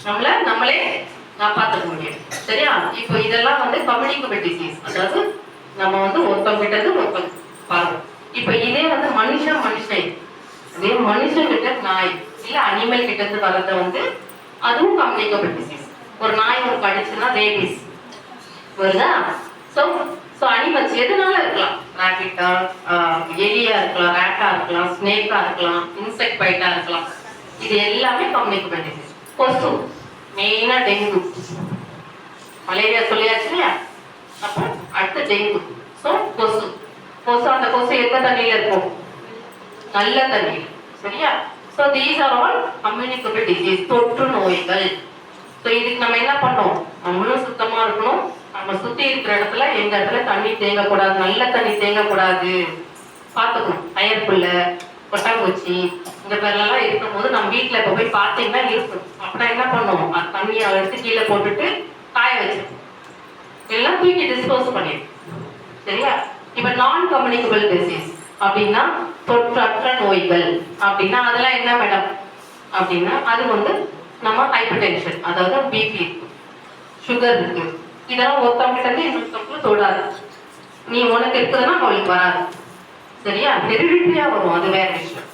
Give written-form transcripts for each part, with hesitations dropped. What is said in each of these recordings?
நம்மள நம்மளே காப்பாற்ற முடியும். சரியா? இப்போ இதெல்லாம் வந்து கம்யூனிகபிள் டிசீஸ், அதாவது நம்ம வந்து ஒருத்தவங்க கிட்ட இருந்து ஒருத்தவங்க பாருங்க. இப்போ இதே வந்து மனுஷன் அதே மனுஷன் கிட்ட நாய் இல்ல அனிமல் கிட்ட இருந்து வர்றத வந்து அதுவும் கம்யூனிகபிள் டிசீஸ். ஒரு நாய் ஒரு கடிச்சுன்னா ரேபிஸ் வருதா? ஸோ அனிமல்ஸ் எதனால இருக்கலாம், ராபிட்டா, எலியா இருக்கலாம், ரேட்டா இருக்கலாம், ஸ்னேக்கா இருக்கலாம், இன்செக்ட் பைட்டா இருக்கலாம். இது எல்லாமே கம்யூனிகபிள் டிசீஸ். கொசு மெயினா டெங்கு, மலேரியா சொல்லியாச்சு இல்லையா? அப்போ அடுத்து டெங்கு. ஸோ கொசு அந்த கொசு எந்த தண்ணியில இருக்கும்? நல்ல தண்ணீர். சரியா? So these are all communicable disease, தொற்று நோய்கள். ஸோ இதுக்கு நம்ம என்ன பண்ணோம்? நம்மளும் சுத்தமா இருக்கணும். நம்ம சுத்தி இருக்கிற இடத்துல எந்த இடத்துல தண்ணி தேங்கக்கூடாது, நல்ல தண்ணி தேங்கக்கூடாது பார்த்துக்கணும். அயற்புள்ள, கொட்டாங்குச்சி இந்த பேர்லாம் இருக்கும்போது நம்ம வீட்டில் இப்போ போய் பார்த்தீங்கன்னா இருக்கும். அப்படின்னா என்ன பண்ணுவோம்? அது தண்ணியை எடுத்து கீழே போட்டுட்டு காய வச்சிருக்கோம், எல்லாம் தூக்கி டிஸ்போஸ் பண்ணிடும். சரியா? இப்போ நான் கம்யூனிகபிள் டிசீஸ் அப்படின்னா தொற்றற்ற நோய்கள் அப்படின்னா அதெல்லாம் என்ன மேடம் அப்படின்னா அது வந்து நம்ம ஹைப்பர் டென்ஷன், அதாவது பிபி இருக்கு, சுகர் இருக்கு, இதெல்லாம் ஒருத்தவங்க கிட்ட இருந்து இன்னொருத்தவங்களுக்கு தொடாது. நீ உனக்கு இருக்குதுன்னா அவளுக்கு வராது. சரியா? ஹெரிடிட்டியா வரும், அது வேற விஷயம்.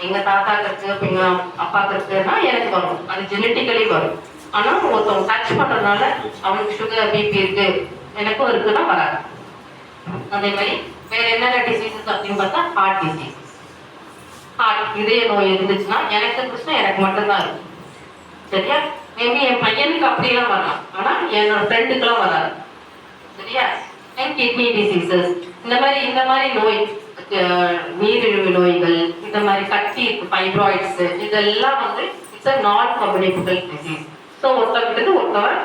எங்க தாத்தாக்கு இருக்கு, எங்க அப்பாவுக்கு இருக்குன்னா எனக்கு வரும், அது ஜெனட்டிக்கலி வரும். ஆனா ஒருத்தவங்க டச் பண்றதுனால அவனுக்கு சுகர் பிபி இருக்கு எனக்கும் இருக்குன்னா வராது. அதே மாதிரி வேற என்னென்ன டிசீசஸ் அப்படின்னு பார்த்தா ஹார்ட் டிசீஸ். ஹார்ட் இதய நோய் இருந்துச்சுன்னா எனக்கு இருந்துச்சுன்னா எனக்கு மட்டும்தான் இருக்கும். சரியா? மேபி என் பையனுக்கு அப்படியெல்லாம் வரலாம், ஆனா என்னோட ஃப்ரெண்டுக்கெல்லாம் வராது. சரியா? அண்ட் கிட்னி டிசீசஸ், இந்த மாதிரி நோய், நீரிழிவு நோய்கள், இந்த மாதிரி கட்டி இருக்கு, ஃபைப்ராய்ட்ஸ், இதெல்லாம் வந்து இட்ஸ் அ நான் கம்யூனிகபிள் டிசீஸ். ஸோ ஒருத்தவங்கிட்ட ஒருத்தவன்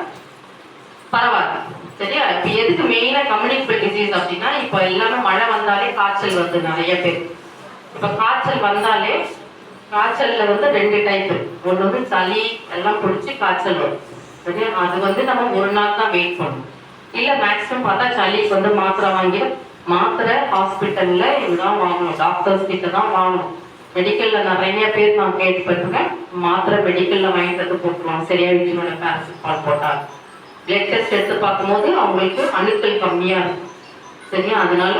பரவாயில்ல. சரியா? இப்போ எதுக்கு மெயினா கம்யூனிகபிள் டிசீஸ் அப்படின்னா இப்போ எல்லாமே மழை வந்தாலே காய்ச்சல் வருது நிறைய பேர். இப்போ காய்ச்சல் வந்தாலே காய்ச்சல்ல வந்து 2 டைப். ஒன்று வந்து சளி எல்லாம் பிடிச்சி காய்ச்சல் வரும். சரியா? அது வந்து நம்ம ஒரு நாள் தான் வெயிட் பண்ணணும். இல்லை மேக்ஸிமம் பார்த்தா சளிக்கு வந்து மாத்திரை வாங்கி, மாத்திரை ஹாஸ்பிட்டல்ல இதுதான் வாங்கணும், டாக்டர்ஸ் கிட்ட தான் வாங்கணும். மெடிக்கல்ல நிறைய பேர் நான் கேட்டுப்பட்டிருக்கேன், மாத்திரை மெடிக்கல்ல வாங்கிட்டு வந்து போட்டுருவாங்க. சரியாயிடுச்சுன்னு பேரசிட்டமால் போட்டால் பிளட் டெஸ்ட் எடுத்து பார்க்கும்போது அவங்களுக்கு அணுக்கள் கம்மியா இருக்கும். சரியா? அதனால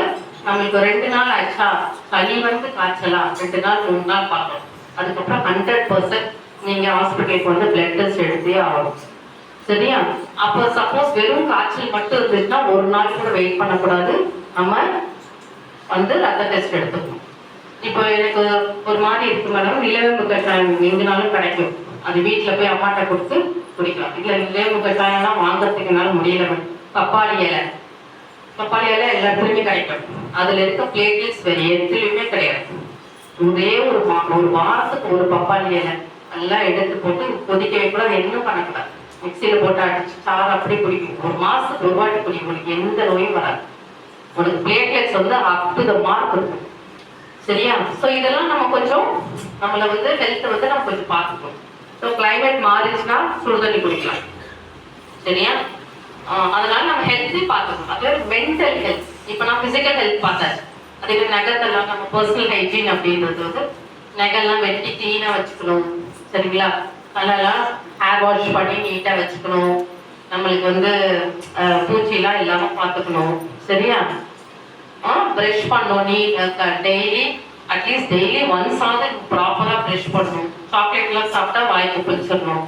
நம்மளுக்கு 2 நாள் ஆச்சா சளி வந்து காய்ச்சலா 2 நாள் 3 நாள் பார்க்கணும். அதுக்கப்புறம் 100% நீங்க ஹாஸ்பிட்டலுக்கு வந்து பிளட் டெஸ்ட் எடுத்தே ஆகணும். சரியா? அப்போ சப்போஸ் வெறும் காய்ச்சல் மட்டும் இருந்துச்சுன்னா ஒரு நாள் கூட வெயிட் பண்ணக்கூடாது, நம்ம வந்து ரத்த டெஸ்ட் எடுத்துக்கணும். இப்போ எனக்கு ஒரு மாதிரி இருக்கு மேடம், நிலவேம்பு கஷாயம் எங்கனாலும் கிடைக்கும், அது வீட்டில் போய் அம்மாட்ட கொடுத்து குடிக்கலாம். இல்லை நிலவேம்பு கஷாயம்லாம் வாங்கறதுக்குனால முடியல மேடம். பப்பாளி இலை எல்லா இடத்துலையுமே கிடைக்கும். அதுல இருக்க பிளேட்லெட்ஸ் வேற எதுலையுமே கிடையாது. ஒரே ஒரு வாரத்துக்கு ஒரு பப்பாளி இலை நல்லா எடுத்து போட்டு கொதிக்க வைக்கூடாது, என்ன பண்ணக்கூடாது, மிக்சியில போட்டு அடிச்சு சாறு அப்படி குடிக்கும். ஒரு மாசத்துக்கு ஒரு வாட்டி குடிக்கும், உனக்கு எந்த நோயும் வராது. உனக்கு பிளேட்லெட்ஸ் வந்து அப் டு த மார்க் இருக்கும். சரியா? ஸோ இதெல்லாம் நம்ம கொஞ்சம் நம்மளை வந்து ஹெல்த்தை வந்து நம்ம கொஞ்சம் பார்த்துக்கணும். ஸோ கிளைமேட் மாறிடுச்சுன்னா சுடுதண்ணி குடிக்கலாம். சரியா? அதனால நம்ம ஹெல்த்தி பார்த்துக்கணும். அது ஒரு மென்டல் ஹெல்த். இப்போ நான் பிசிக்கல் ஹெல்த் பார்த்தாச்சு. அதே மாதிரி நகத்தெல்லாம் நம்ம பர்சனல் ஹைஜீன் அப்படின்றது வந்து நகெல்லாம் வெட்டி கிளீனாக வச்சுக்கணும். சரிங்களா? நல்லா ஹேர் வாஷ் பண்ணி நீட்டாக வச்சுக்கணும். நம்மளுக்கு வந்து பூச்சிலாம் இல்லாமல் பார்த்துக்கணும். சரியா? ப்ரஷ் பண்ணணும். நீ டெய்லி அட்லீஸ்ட் டெய்லி ஒன்ஸ் ஆகுது ப்ராப்பராக ப்ரஷ் பண்ணணும். சாக்லேட்லாம் சாப்பிட்டா வாய்க்கு பிடிச்சிடணும்.